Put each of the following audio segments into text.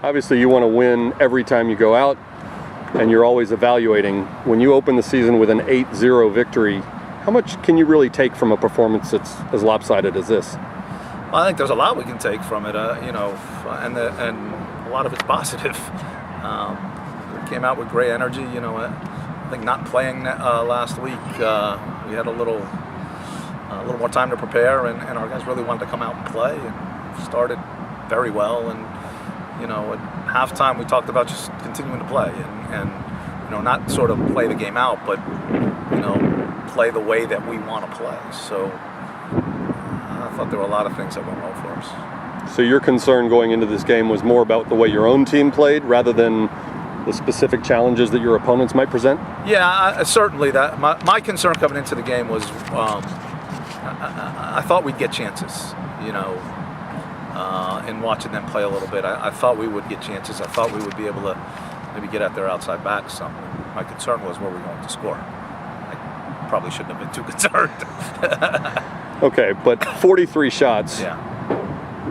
Obviously, you want to win every time you go out, and you're always evaluating. When you open the season with an 8-0 victory, how much can you really take from a performance that's as lopsided as this? Well, I think there's a lot we can take from it, and a lot of it's positive. We came out with great energy. I think not playing last week, we had a little more time to prepare, and our guys really wanted to come out and play, and started very well. And at halftime we talked about just continuing to play, and not sort of play the game out, but play the way that we want to play. So I thought there were a lot of things that went well for us. So your concern going into this game was more about the way your own team played rather than the specific challenges that your opponents might present? Yeah, certainly. That my concern coming into the game was I thought we'd get chances, in watching them play a little bit. I thought we would get chances. I thought we would be able to maybe get at their outside back some. My concern was where we were going to score. I probably shouldn't have been too concerned. Okay, but 43 shots. Yeah.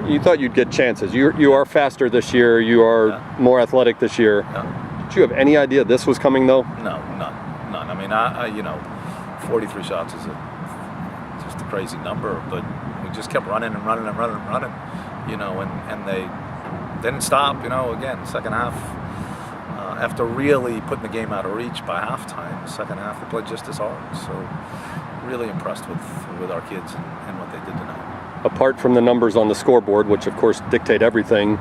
You thought you'd get chances. You are faster this year. You are more athletic this year. Yeah. Did you have any idea this was coming, though? No, none. I mean, 43 shots is just a crazy number, but we just kept running and running, and they didn't stop. Again, second half, after really putting the game out of reach by halftime, second half they played just as hard. So really impressed with our kids and what they did tonight. Apart from the numbers on the scoreboard, which of course dictate everything,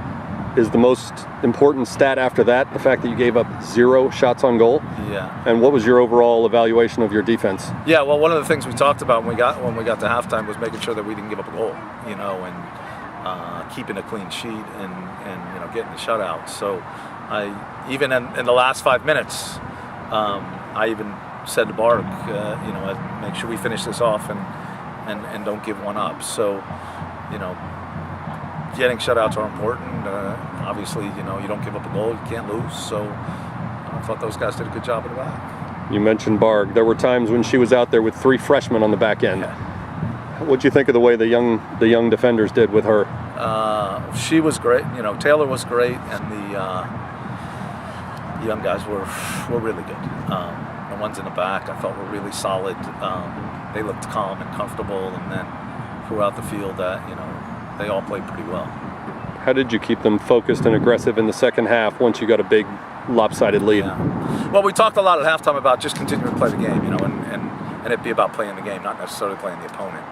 is the most important stat after that the fact that you gave up 0 shots on goal? Yeah. And what was your overall evaluation of your defense? Yeah, well, one of the things we talked about when we got to halftime was making sure that we didn't give up a goal, and keeping a clean sheet and getting the shutout. So I even in the last 5 minutes, I even said to Bark, make sure we finish this off and don't give one up. So, getting shutouts are important. Obviously, you don't give up a goal, you can't lose. So I thought those guys did a good job in the back. You mentioned Barg. There were times when she was out there with 3 freshmen on the back end. Yeah. What'd you think of the way the young defenders did with her? She was great. Taylor was great, and the young guys were really good. The ones in the back I thought were really solid. They looked calm and comfortable, and then throughout the field, they all played pretty well. How did you keep them focused and aggressive in the second half once you got a big lopsided lead? Yeah. Well, we talked a lot at halftime about just continuing to play the game, and it be about playing the game, not necessarily playing the opponent,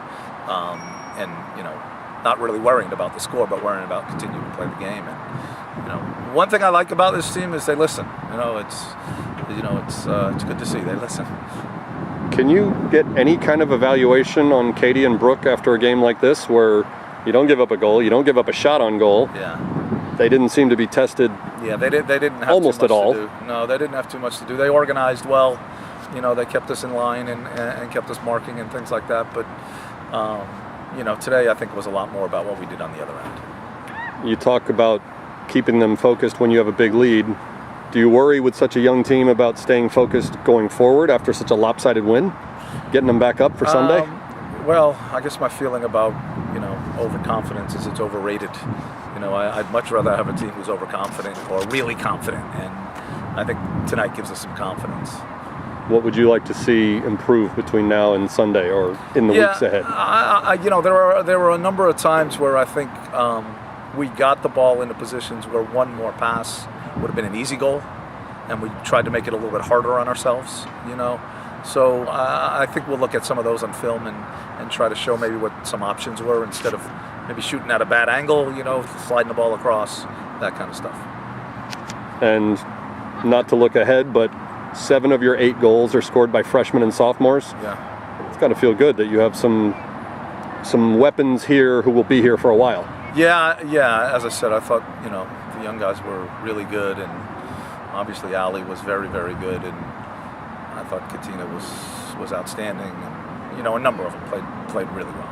and not really worrying about the score, but worrying about continuing to play the game. And one thing I like about this team is they listen. It's good to see they listen. Can you get any kind of evaluation on Katie and Brooke after a game like this, where you don't give up a goal, you don't give up a shot on goal? Yeah. They didn't seem to be tested. Yeah, they didn't have almost too much at all. To do. No, they didn't have too much to do. They organized well. They kept us in line and kept us marking and things like that. But today I think it was a lot more about what we did on the other end. You talk about keeping them focused when you have a big lead. Do you worry with such a young team about staying focused going forward after such a lopsided win? Getting them back up for Sunday? Well, I guess my feeling about, overconfidence is it's overrated. I'd much rather have a team who's overconfident or really confident, and I think tonight gives us some confidence. What would you like to see improve between now and Sunday or in the weeks ahead? There were a number of times where I think we got the ball into positions where one more pass would have been an easy goal, and we tried to make it a little bit harder on ourselves, So I think we'll look at some of those on film and try to show maybe what some options were instead of maybe shooting at a bad angle, sliding the ball across, that kind of stuff. And not to look ahead, but 7 of your 8 goals are scored by freshmen and sophomores. Yeah. It's got to feel good that you have some weapons here who will be here for a while. Yeah. As I said, I thought, the young guys were really good, and obviously Allie was very, very good, and I thought Katina was outstanding, and a number of them played really well.